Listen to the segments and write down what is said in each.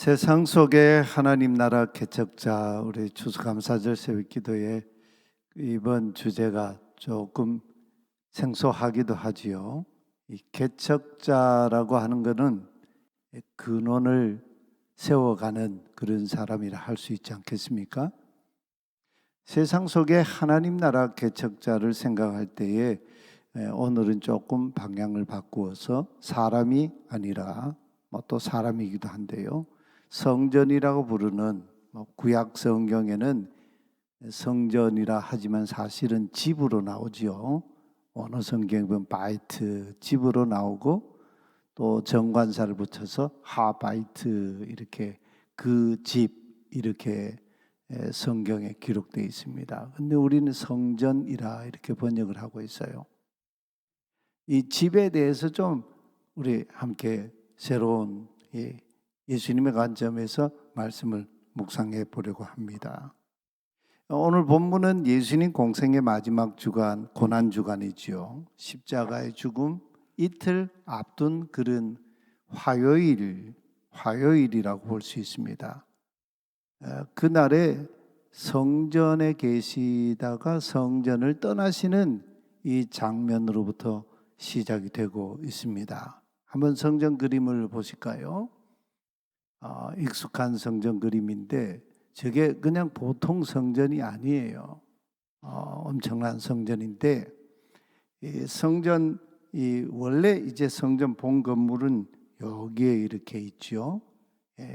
세상 속에 하나님 나라 개척자 우리 추수감사절 새벽기도에 이번 주제가 조금 생소하기도 하지요. 이 개척자라고 하는 것은 근원을 세워가는 그런 사람이라 할 수 있지 않겠습니까? 세상 속에 하나님 나라 개척자를 생각할 때에 오늘은 조금 방향을 바꾸어서 사람이 아니라 또 사람이기도 한데요. 성전이라고 부르는 구약 성경에는 성전이라 하지만 사실은 집으로 나오지요. 어느 성경에 보면 바이트 집으로 나오고 또 정관사를 붙여서 하바이트 이렇게 그 집 이렇게 성경에 기록되어 있습니다. 근데 우리는 성전이라 이렇게 번역을 하고 있어요. 이 집에 대해서 좀 우리 함께 새로운 예수님의 관점에서 말씀을 묵상해 보려고 합니다. 오늘 본문은 예수님 공생의 마지막 주간, 고난 주간이지요. 십자가의 죽음 이틀 앞둔 그런 화요일이라고 볼 수 있습니다. 그날에 성전에 계시다가 성전을 떠나시는 이 장면으로부터 시작이 되고 있습니다. 한번 성전 그림을 보실까요? 익숙한 성전 그림인데 저게 그냥 보통 성전이 아니에요. 엄청난 성전인데 이 성전 원래 이제 성전 본 건물은 여기에 이렇게 있죠.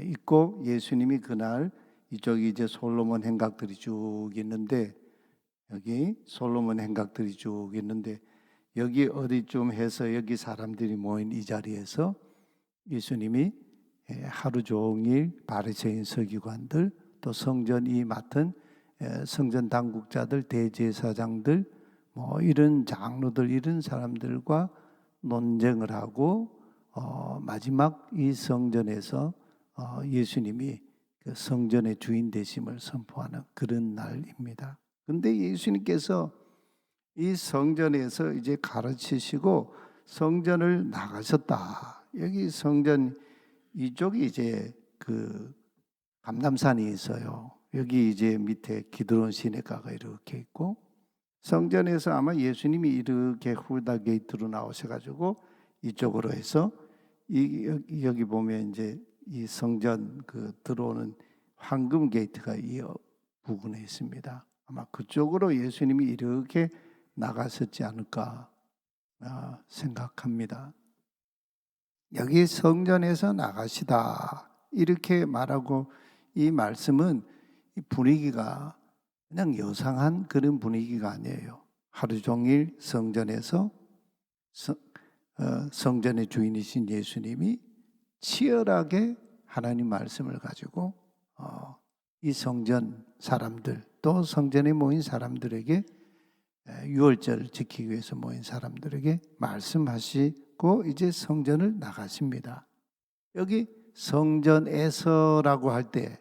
있고 예수님이 그날 이쪽이 이제 솔로몬 행각들이 쭉 있는데 여기 솔로몬 행각들이 쭉 있는데 여기 어디쯤 해서 여기 사람들이 모인 이 자리에서 예수님이 하루 종일 바리새인 서기관들 또 성전이 맡은 성전 당국자들 대제사장들 이런 장로들 이런 사람들과 논쟁을 하고 마지막 이 성전에서 예수님이 그 성전의 주인 되심을 선포하는 그런 날입니다. 그런데 예수님께서 이 성전에서 이제 가르치시고 성전을 나가셨다. 여기 성전 이쪽이 이제 그 감람산이 있어요. 여기 이제 밑에 기드론 시내가가 이렇게 있고 성전에서 아마 예수님이 이렇게 훌다 게이트로 나오셔가지고 이쪽으로 해서 여기 보면 이제 이 성전 그 들어오는 황금 게이트가 이 부근에 있습니다. 아마 그쪽으로 예수님이 이렇게 나가셨지 않을까 생각합니다. 여기 성전에서 나가시다 이렇게 말하고 이 말씀은 이 분위기가 그냥 여상한 그런 분위기가 아니에요. 하루 종일 성전에서 성전의 주인이신 예수님이 치열하게 하나님 말씀을 가지고 이 성전 사람들 또 성전에 모인 사람들에게 유월절을 지키기 위해서 모인 사람들에게 말씀하시고 이제 성전을 나가십니다. 여기 성전에서라고 할 때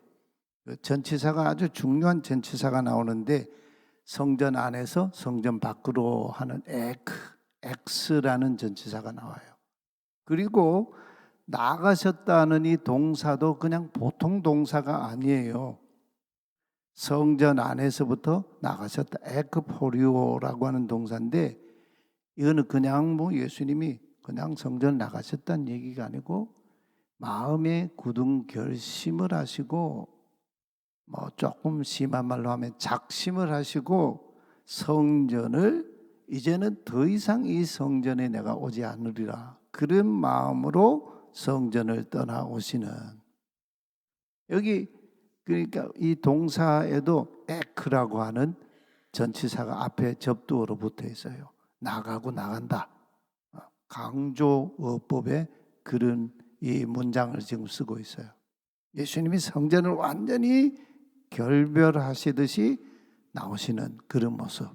전치사가 아주 중요한 전치사가 나오는데 성전 안에서 성전 밖으로 하는 엑스라는 전치사가 나와요. 그리고 나가셨다는 이 동사도 그냥 보통 동사가 아니에요. 성전 안에서부터 나가셨다. 에크포리오라고 하는 동사인데 이거는 그냥 예수님이 그냥 성전 나가셨다는 얘기가 아니고 마음에 굳은 결심을 하시고 조금 심한 말로 하면 작심을 하시고 성전을 이제는 더 이상 이 성전에 내가 오지 않으리라 그런 마음으로 성전을 떠나오시는 여기 그러니까 이 동사에도 에크라고 하는 전치사가 앞에 접두어로 붙어 있어요. 나가고 나간다. 강조어법에 그런 이 문장을 지금 쓰고 있어요. 예수님이 성전을 완전히 결별하시듯이 나오시는 그런 모습.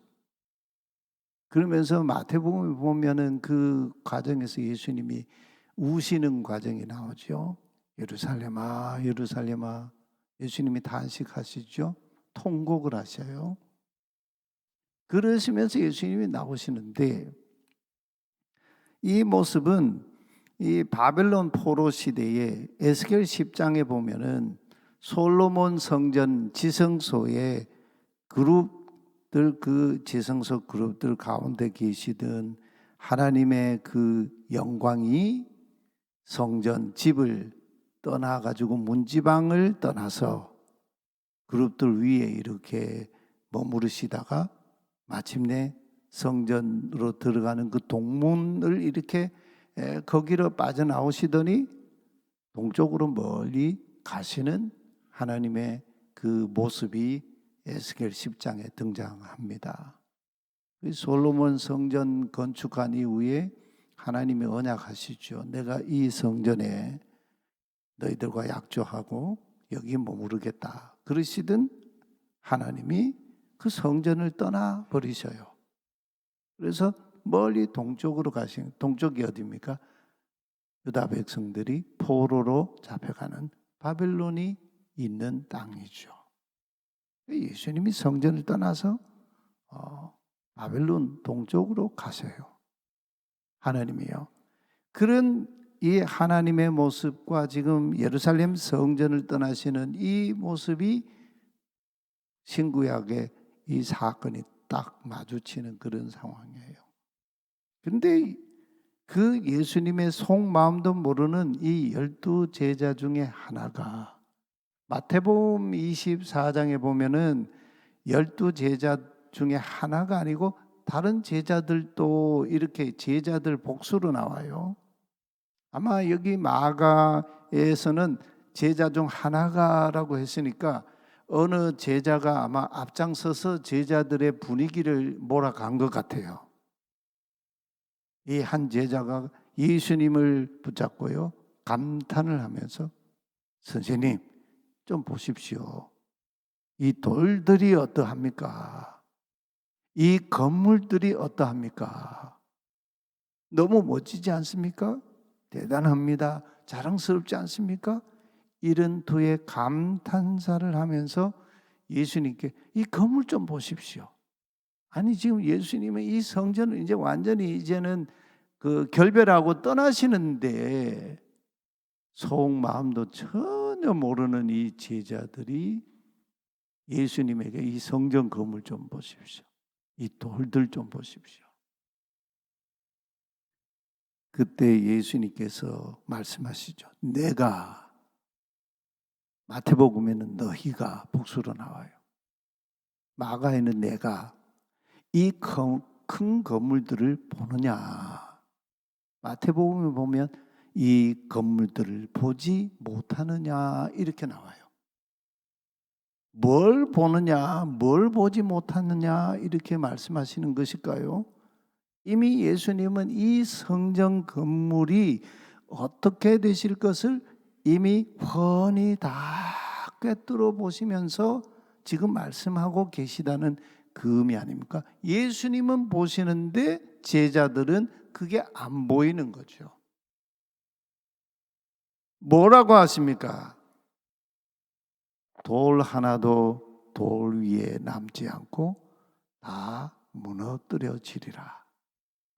그러면서 마태복음에 보면은 그 과정에서 예수님이 우시는 과정이 나오죠. 예루살렘아, 예루살렘아. 예수님이 단식하시죠. 통곡을 하셔요. 그러시면서 예수님이 나오시는데 이 모습은 이 바벨론 포로 시대에 에스겔 10장에 보면은 솔로몬 성전 지성소에 그룹들, 그 지성소 그룹들 가운데 계시던 하나님의 그 영광이 성전 집을 떠나가지고 문지방을 떠나서 그룹들 위에 이렇게 머무르시다가 마침내 성전으로 들어가는 그 동문을 이렇게 거기로 빠져나오시더니 동쪽으로 멀리 가시는 하나님의 그 모습이 에스겔 10장에 등장합니다. 솔로몬 성전 건축한 이후에 하나님이 언약하시죠. 내가 이 성전에 너희들과 약조하고 여기 머무르겠다. 그러시던 하나님이 그 성전을 떠나 버리셔요. 그래서 멀리 동쪽으로 가신, 동쪽이 어디입니까? 유다 백성들이 포로로 잡혀가는 바벨론이 있는 땅이죠. 예수님이 성전을 떠나서 바벨론 동쪽으로 가세요. 하나님이요. 그런 이 하나님의 모습과 지금 예루살렘 성전을 떠나시는 이 모습이 신구약의 이 사건이 딱 마주치는 그런 상황이에요. 그런데 그 예수님의 속마음도 모르는 이 12 제자 중에 하나가 마태복음 24장에 보면은 12 제자 중에 하나가 아니고 다른 제자들도 이렇게 제자들 복수로 나와요. 아마 여기 마가에서는 제자 중 하나가라고 했으니까 어느 제자가 아마 앞장서서 제자들의 분위기를 몰아간 것 같아요. 이 한 제자가 예수님을 붙잡고요, 감탄을 하면서 선생님 좀 보십시오. 이 돌들이 어떠합니까? 이 건물들이 어떠합니까? 너무 멋지지 않습니까? 대단합니다. 자랑스럽지 않습니까? 이런 두의 감탄사를 하면서 예수님께 이 건물 좀 보십시오. 아니 지금 예수님은 이 성전을 이제 완전히 이제는 그 결별하고 떠나시는데 속마음도 전혀 모르는 이 제자들이 예수님에게 이 성전 건물 좀 보십시오. 이 돌들 좀 보십시오. 그때 예수님께서 말씀하시죠. 내가, 마태복음에는 너희가 복수로 나와요. 마가에는 내가 이 큰 건물들을 보느냐. 마태복음에 보면 이 건물들을 보지 못하느냐 이렇게 나와요. 뭘 보느냐, 뭘 보지 못하느냐 이렇게 말씀하시는 것일까요? 이미 예수님은 이 성전 건물이 어떻게 되실 것을 이미 훤히 다 꿰뚫어 보시면서 지금 말씀하고 계시다는 그 의미 아닙니까? 예수님은 보시는데 제자들은 그게 안 보이는 거죠. 뭐라고 하십니까? 돌 하나도 돌 위에 남지 않고 다 무너뜨려지리라.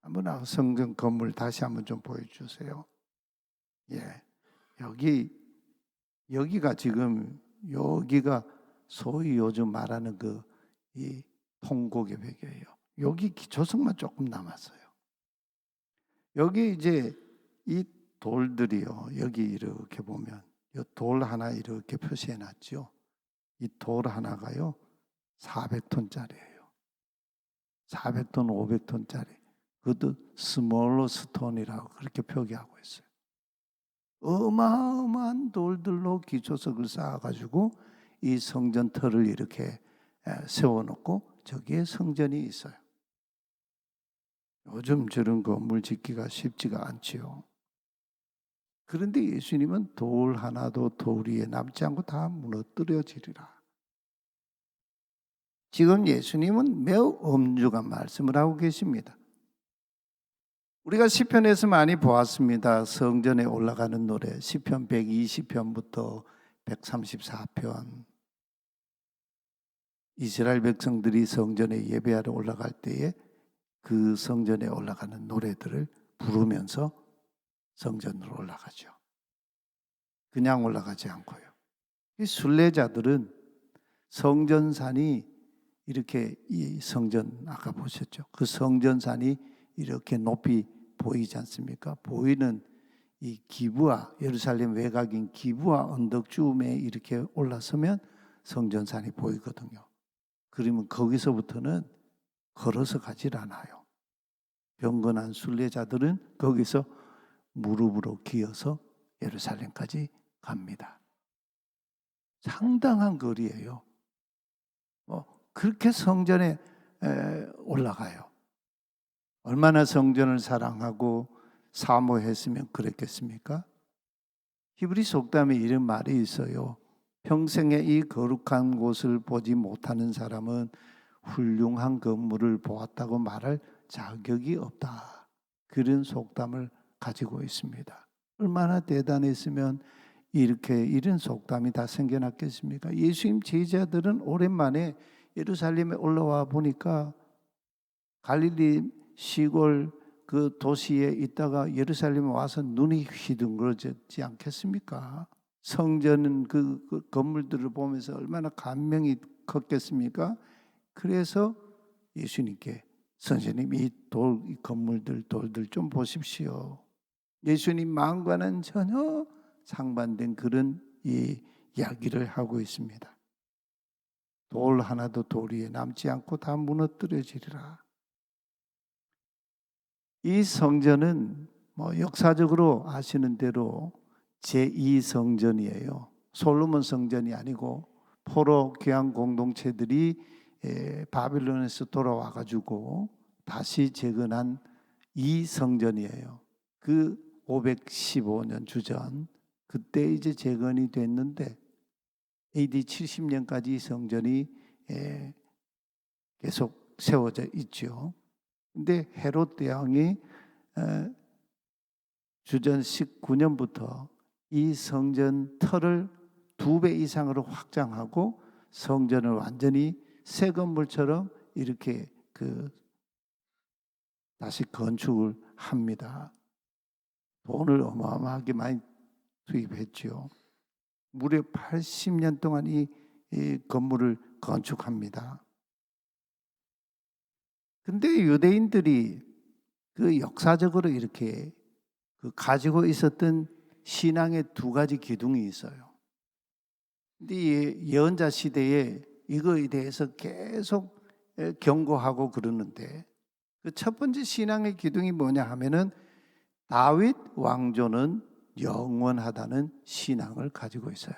한번 성전 건물 다시 한번 좀 보여주세요. 예, 여기가 지금 여기가 소위 요즘 말하는 그 이 통곡의 배경이에요. 여기 기초석만 조금 남았어요. 여기 이제 이 돌들이요. 여기 이렇게 보면 이 돌 하나 이렇게 표시해 놨죠. 이 돌 하나가요 400톤짜리예요. 400톤, 500톤짜리. 그것도 스몰로 스톤이라고 그렇게 표기하고 있어요. 어마어마한 돌들로 기초석을 쌓아가지고 이 성전 터를 이렇게 세워놓고 저기에 성전이 있어요. 요즘 저런 건물 짓기가 쉽지가 않지요. 그런데 예수님은 돌 하나도 돌 위에 남지 않고 다 무너뜨려지리라. 지금 예수님은 매우 엄중한 말씀을 하고 계십니다. 우리가 시편에서 많이 보았습니다. 성전에 올라가는 노래 시편 120편부터 134편. 이스라엘 백성들이 성전에 예배하러 올라갈 때에 그 성전에 올라가는 노래들을 부르면서 성전으로 올라가죠. 그냥 올라가지 않고요. 이 순례자들은 성전산이 이렇게, 이 성전 아까 보셨죠? 그 성전산이 이렇게 높이 보이지 않습니까? 보이는 이 기브아, 예루살렘 외곽인 기브아 언덕쯤에 이렇게 올라서면 성전산이 보이거든요. 그러면 거기서부터는 걸어서 가질 않아요. 병건한 순례자들은 거기서 무릎으로 기어서 예루살렘까지 갑니다. 상당한 거리예요. 그렇게 성전에 올라가요. 얼마나 성전을 사랑하고 사모했으면 그랬겠습니까? 히브리 속담에 이런 말이 있어요. 평생에 이 거룩한 곳을 보지 못하는 사람은 훌륭한 건물을 보았다고 말할 자격이 없다. 그런 속담을 가지고 있습니다. 얼마나 대단했으면 이렇게 이런 속담이 다 생겨났겠습니까? 예수님 제자들은 오랜만에 예루살렘에 올라와 보니까 갈릴리 시골 그 도시에 있다가 예루살렘에 와서 눈이 휘둥그러졌지 않겠습니까? 성전은 그 건물들을 보면서 얼마나 감명이 컸겠습니까? 그래서 예수님께 선생님 이 건물들 돌들 좀 보십시오. 예수님 마음과는 전혀 상반된 그런 이 이야기를 하고 있습니다. 돌 하나도 돌 위에 남지 않고 다 무너뜨려지리라. 이 성전은 역사적으로 아시는 대로 제2성전이에요. 솔로몬 성전이 아니고 포로 귀환 공동체들이 바빌론에서 돌아와 가지고 다시 재건한 이 성전이에요. 그 515년 주전 그때 이제 재건이 됐는데 AD 70년까지 이 성전이 계속 세워져 있죠. 근데 헤롯 대왕이 주전 19년부터 이 성전 터를 2배 이상으로 확장하고 성전을 완전히 새 건물처럼 이렇게 다시 건축을 합니다. 돈을 어마어마하게 많이 투입했죠. 무려 80년 동안 이 건물을 건축합니다. 근데 유대인들이 그 역사적으로 이렇게 가지고 있었던 신앙의 두 가지 기둥이 있어요. 근데 예언자 시대에 이거에 대해서 계속 경고하고 그러는데 그 첫 번째 신앙의 기둥이 뭐냐 하면은 다윗 왕조는 영원하다는 신앙을 가지고 있어요.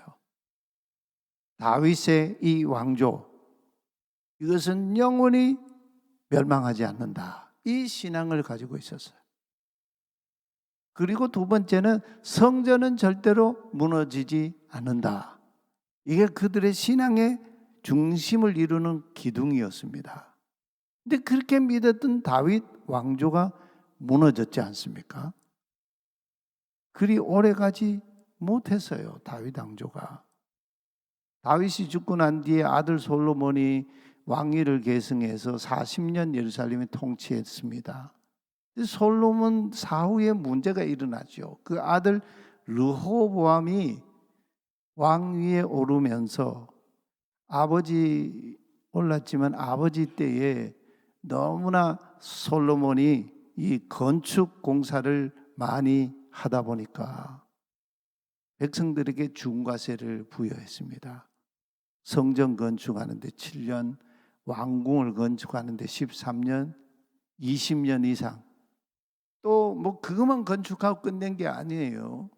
다윗의 이 왕조, 이것은 영원히 멸망하지 않는다. 이 신앙을 가지고 있었어요. 그리고 두 번째는 성전은 절대로 무너지지 않는다. 이게 그들의 신앙의 중심을 이루는 기둥이었습니다. 근데 그렇게 믿었던 다윗 왕조가 무너졌지 않습니까? 그리 오래가지 못했어요. 다윗 왕조가. 다윗이 죽고 난 뒤에 아들 솔로몬이 왕위를 계승해서 40년 예루살렘을 통치했습니다. 솔로몬 사후에 문제가 일어나죠. 그 아들 르호보암이 왕위에 오르면서 아버지 올랐지만 아버지 때에 너무나 솔로몬이 이 건축 공사를 많이 하다 보니까 백성들에게 중과세를 부여했습니다. 성전 건축하는데 7년, 왕궁을 건축하는데 13년, 20년 이상. 또 그것만 건축하고 끝낸 게 아니에요.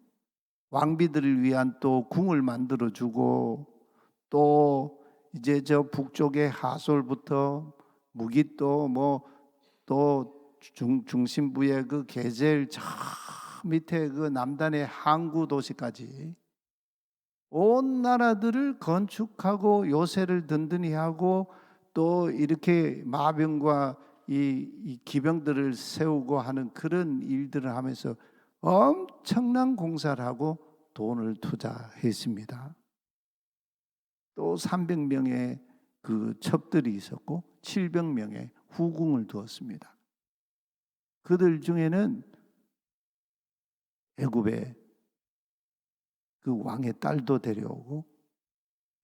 왕비들을 위한 또 궁을 만들어 주고 또 이제 저 북쪽의 하솔부터 무깃도 또 중심부의 그 게젤 저 밑에 그 남단의 항구 도시까지 온 나라들을 건축하고 요새를 든든히 하고 또 이렇게 마병과 이 기병들을 세우고 하는 그런 일들을 하면서 엄청난 공사를 하고 돈을 투자했습니다. 또 300명의 그 첩들이 있었고 700명의 후궁을 두었습니다. 그들 중에는 애굽에 그 왕의 딸도 데려오고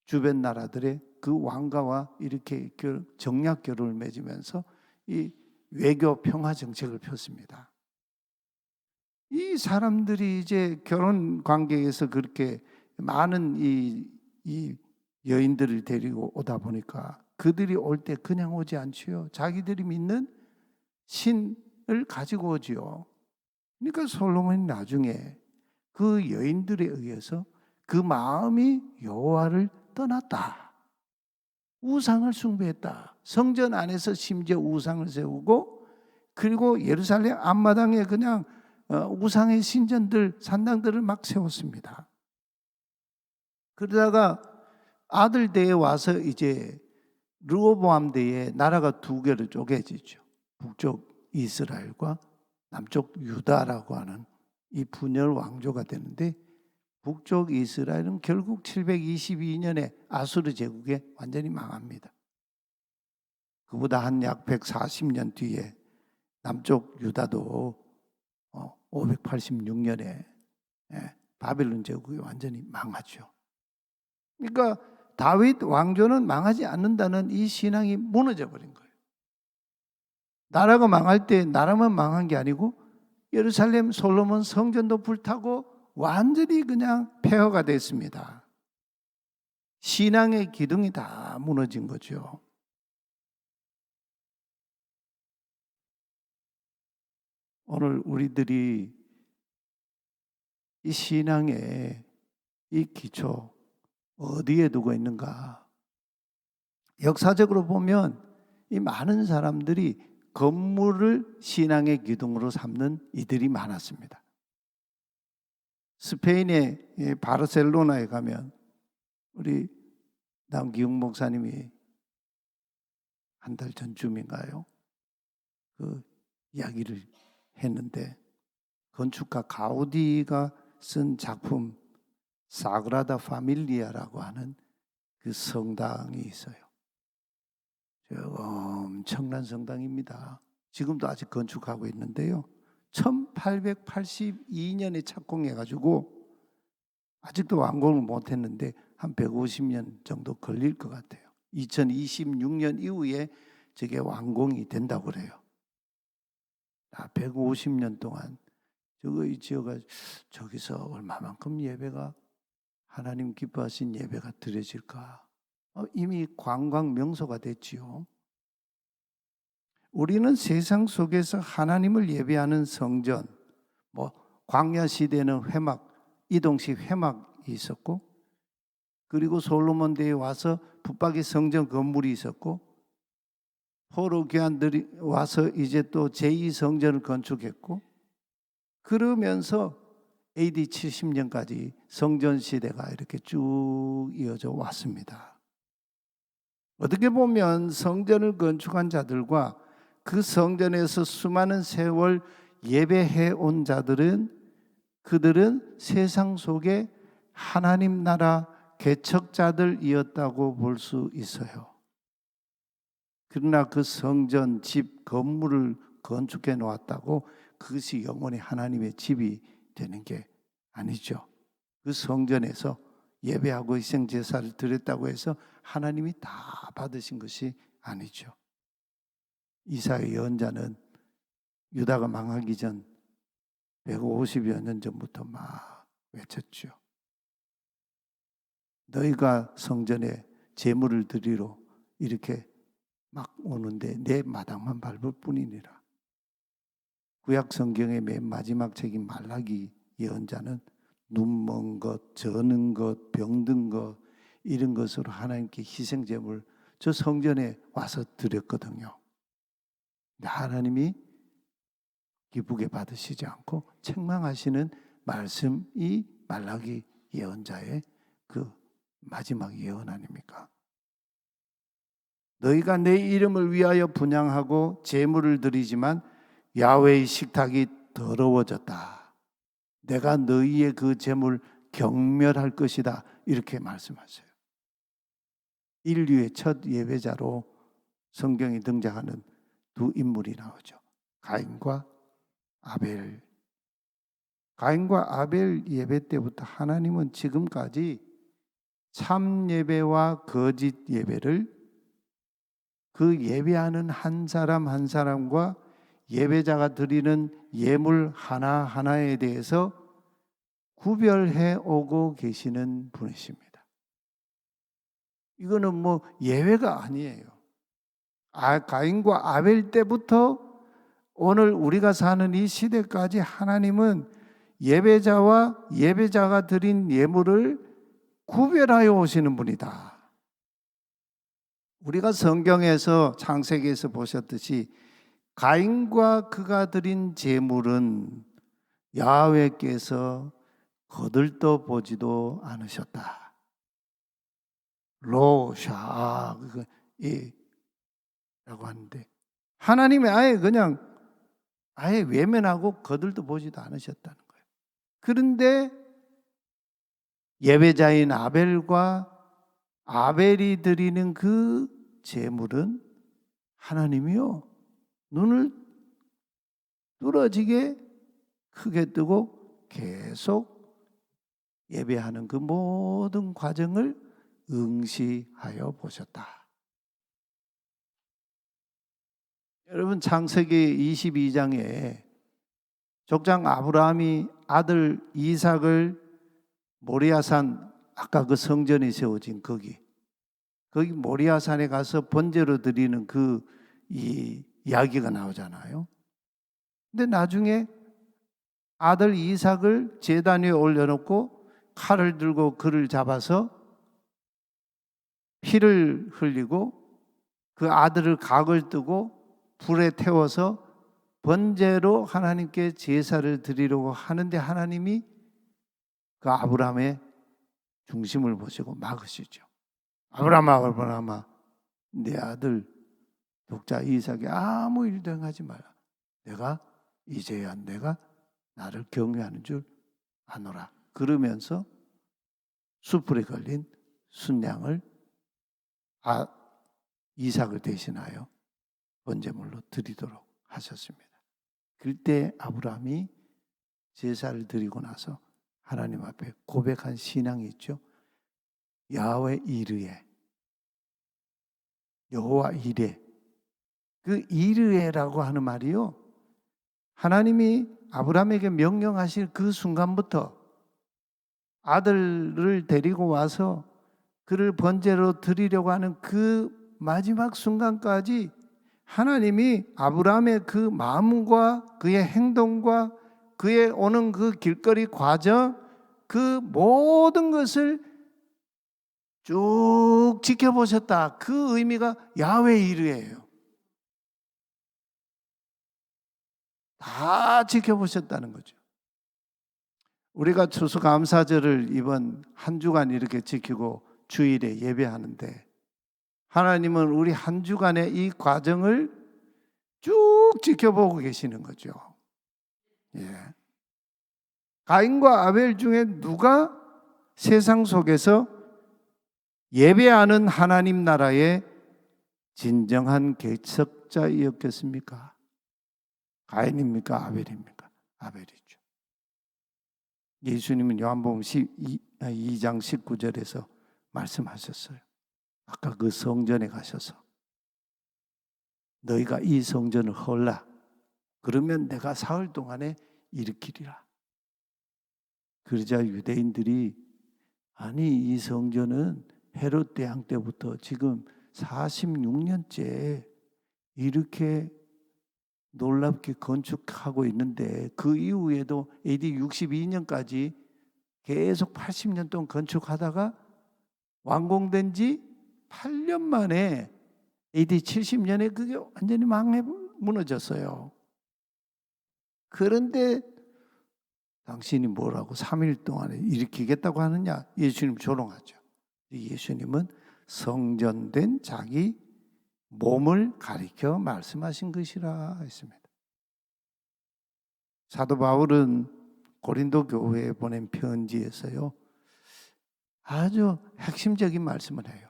주변 나라들의 그 왕가와 이렇게 정략 결혼을 맺으면서 이 외교 평화 정책을 폈습니다. 이 사람들이 이제 결혼 관계에서 그렇게 많은 이 여인들을 데리고 오다 보니까 그들이 올 때 그냥 오지 않지요. 자기들이 믿는 신을 가지고 오지요. 그러니까 솔로몬이 나중에 그 여인들에 의해서 그 마음이 여호와를 떠났다. 우상을 숭배했다. 성전 안에서 심지어 우상을 세우고 그리고 예루살렘 앞마당에 그냥 우상의 신전들, 산당들을 막 세웠습니다. 그러다가 아들 때에 와서 이제 르호보암 때에 나라가 두 개로 쪼개지죠. 북쪽 이스라엘과 남쪽 유다라고 하는 이 분열 왕조가 되는데 북쪽 이스라엘은 결국 722년에 아수르 제국에 완전히 망합니다. 그보다 한 약 140년 뒤에 남쪽 유다도 586년에 바벨론 제국이 완전히 망하죠. 그러니까 다윗 왕조는 망하지 않는다는 이 신앙이 무너져 버린 거예요. 나라가 망할 때 나라만 망한 게 아니고 예루살렘 솔로몬 성전도 불타고 완전히 그냥 폐허가 됐습니다. 신앙의 기둥이 다 무너진 거죠. 오늘 우리들이 이 신앙의 이 기초 어디에 두고 있는가? 역사적으로 보면 이 많은 사람들이 건물을 신앙의 기둥으로 삼는 이들이 많았습니다. 스페인의 바르셀로나에 가면 우리 남기웅 목사님이 한 달 전쯤인가요? 그 이야기를 했는데 건축가 가우디가 쓴 작품 사그라다 파밀리아라고 하는 그 성당이 있어요. 엄청난 성당입니다. 지금도 아직 건축하고 있는데요. 1882년에 착공해가지고 아직도 완공을 못했는데 한 150년 정도 걸릴 것 같아요. 2026년 이후에 저게 완공이 된다고 그래요. 150년 동안 저거 지어가 저기서 얼마만큼 예배가 하나님 기뻐하신 예배가 드려질까? 이미 관광 명소가 됐지요. 우리는 세상 속에서 하나님을 예배하는 성전, 광야 시대는 회막, 이동식 회막이 있었고, 그리고 솔로몬 대에 와서 붙박이 성전 건물이 있었고, 포로 귀환들이 와서 이제 또 제2성전을 건축했고, 그러면서 AD 70년까지 성전 시대가 이렇게 쭉 이어져 왔습니다. 어떻게 보면 성전을 건축한 자들과 그 성전에서 수많은 세월 예배해 온 자들은 그들은 세상 속에 하나님 나라 개척자들이었다고 볼 수 있어요. 그러나 그 성전, 집, 건물을 건축해 놓았다고 그것이 영원히 하나님의 집이 되는 게 아니죠. 그 성전에서 예배하고 희생제사를 드렸다고 해서 하나님이 다 받으신 것이 아니죠. 이사야 예언자는 유다가 망하기 전 150여 년 전부터 막 외쳤죠. 너희가 성전에 제물을 드리러 이렇게 막 오는데 내 마당만 밟을 뿐이니라. 구약 성경의 맨 마지막 책인 말라기 예언자는 눈먼 것, 저는 것, 병든 것 이런 것으로 하나님께 희생 제물 저 성전에 와서 드렸거든요. 하나님이 기쁘게 받으시지 않고 책망하시는 말씀이 말라기 예언자의 그 마지막 예언 아닙니까? 너희가 내 이름을 위하여 분향하고 제물을 드리지만 야훼의 식탁이 더러워졌다. 내가 너희의 그 제물 경멸할 것이다. 이렇게 말씀하세요. 인류의 첫 예배자로 성경에 등장하는 두 인물이 나오죠. 가인과 아벨. 가인과 아벨 예배 때부터 하나님은 지금까지 참 예배와 거짓 예배를 그 예배하는 한 사람 한 사람과 예배자가 드리는 예물 하나하나에 대해서 구별해 오고 계시는 분이십니다. 이거는 뭐 예외가 아니에요. 가인과 아벨 때부터 오늘 우리가 사는 이 시대까지 하나님은 예배자와 예배자가 드린 예물을 구별하여 오시는 분이다. 우리가 성경에서 창세기에서 보셨듯이 가인과 그가 드린 제물은 야훼께서 거들떠 보지도 않으셨다. 로샤 라고 하는데 하나님이 아예 외면하고 거들떠 보지도 않으셨다는 거예요. 그런데 예배자인 아벨과 아벨이 드리는 그 제물은 하나님이요 눈을 뚫어지게 크게 뜨고 계속 예배하는 그 모든 과정을 응시하여 보셨다. 여러분 창세기 22장에 족장 아브라함이 아들 이삭을 모리아산 아까 그 성전이 세워진 거기 모리아산에 가서 번제로 드리는 이 이야기가 나오잖아요. 근데 나중에 아들 이삭을 제단 위에 올려놓고 칼을 들고 그를 잡아서 피를 흘리고 그 아들을 각을 뜨고 불에 태워서 번제로 하나님께 제사를 드리려고 하는데 하나님이 그 아브라함의 중심을 보시고 막으시죠. 아브라함아 내 아들 독자 이삭이 아무 일도 행하지 마라. 내가 이제야 내가 나를 경외하는 줄 아노라. 그러면서 숯불에 걸린 순양을 이삭을 대신하여 번제물로 드리도록 하셨습니다. 그때 아브라함이 제사를 드리고 나서 하나님 앞에 고백한 신앙이 있죠. 야훼 이르에 여호와 이레 그 이르에라고 하는 말이요 하나님이 아브라함에게 명령하실 그 순간부터 아들을 데리고 와서 그를 번제로 드리려고 하는 그 마지막 순간까지 하나님이 아브라함의 그 마음과 그의 행동과 그의 오는 그 길거리 과정 그 모든 것을 쭉 지켜보셨다. 그 의미가 야훼 이르예요. 다 지켜보셨다는 거죠. 우리가 추수감사절을 이번 한 주간 이렇게 지키고 주일에 예배하는데 하나님은 우리 한 주간의 이 과정을 쭉 지켜보고 계시는 거죠. 예. 가인과 아벨 중에 누가 세상 속에서 예배하는 하나님 나라의 진정한 개척자이었겠습니까? 가인입니까? 아벨입니까? 아벨이죠. 예수님은 요한복음 2장 19절에서 말씀하셨어요. 아까 그 성전에 가셔서 너희가 이 성전을 헐라. 그러면 내가 사흘 동안에 일으키리라. 그러자 유대인들이 아니 이 성전은 헤롯 대왕 때부터 지금 46년째 이렇게 놀랍게 건축하고 있는데 그 이후에도 AD 62년까지 계속 80년 동안 건축하다가 완공된 지 8년 만에 AD 70년에 그게 완전히 무너졌어요. 그런데 당신이 뭐라고 3일 동안에 일으키겠다고 하느냐? 예수님 조롱하죠. 예수님은 성전된 자기 몸을 가리켜 말씀하신 것이라 했습니다. 사도 바울은 고린도 교회에 보낸 편지에서요 아주 핵심적인 말씀을 해요.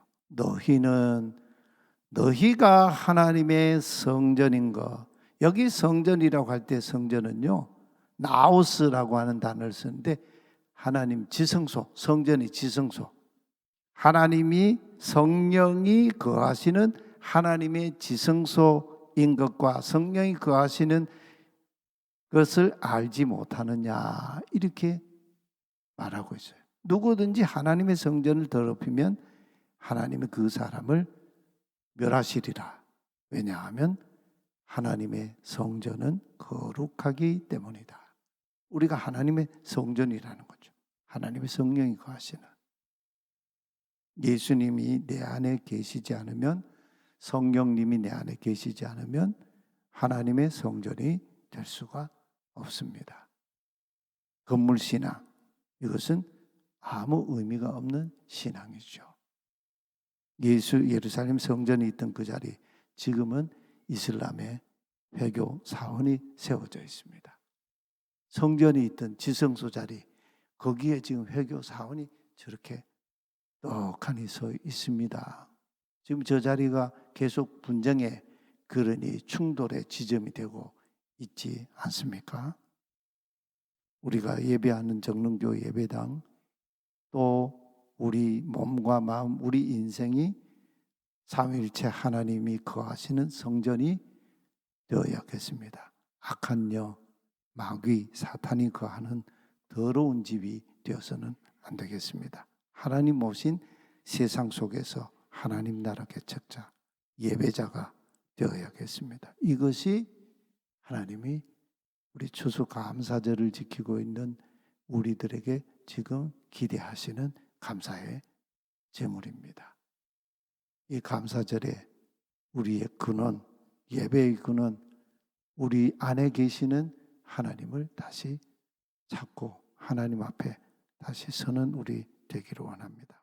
너희가 하나님의 성전인 것. 여기 성전이라고 할 때 성전은요 나오스라고 하는 단어를 쓰는데 하나님 지성소, 성전이 지성소. 하나님이 성령이 거하시는 하나님의 지성소인 것과 성령이 거하시는 것을 알지 못하느냐 이렇게 말하고 있어요. 누구든지 하나님의 성전을 더럽히면 하나님은 그 사람을 멸하시리라. 왜냐하면 하나님의 성전은 거룩하기 때문이다. 우리가 하나님의 성전이라는 거죠. 하나님의 성령이 거하시는. 예수님이 내 안에 계시지 않으면, 성령님이 내 안에 계시지 않으면 하나님의 성전이 될 수가 없습니다. 건물 신앙, 이것은 아무 의미가 없는 신앙이죠. 예루살렘 성전이 있던 그 자리, 지금은 이슬람의 회교 사원이 세워져 있습니다. 성전이 있던 지성소 자리, 거기에 지금 회교 사원이 저렇게 떡하니 서 있습니다. 지금 저 자리가 계속 분쟁의, 그러니 충돌의 지점이 되고 있지 않습니까? 우리가 예배하는 정릉교 예배당, 또 우리 몸과 마음, 우리 인생이 삼위일체 하나님이 거하시는 성전이 되어야겠습니다. 악한 여, 마귀, 사탄이 거하는 더러운 집이 되어서는 안 되겠습니다. 하나님 오신 세상 속에서 하나님 나라 개척자, 예배자가 되어야겠습니다. 이것이 하나님이 우리 추수감사절을 지키고 있는 우리들에게 지금 기대하시는 감사의 제물입니다. 이 감사절에 우리의 근원, 예배의 근원, 우리 안에 계시는 하나님을 다시 찾고 하나님 앞에 다시 서는 우리 되기를 원합니다.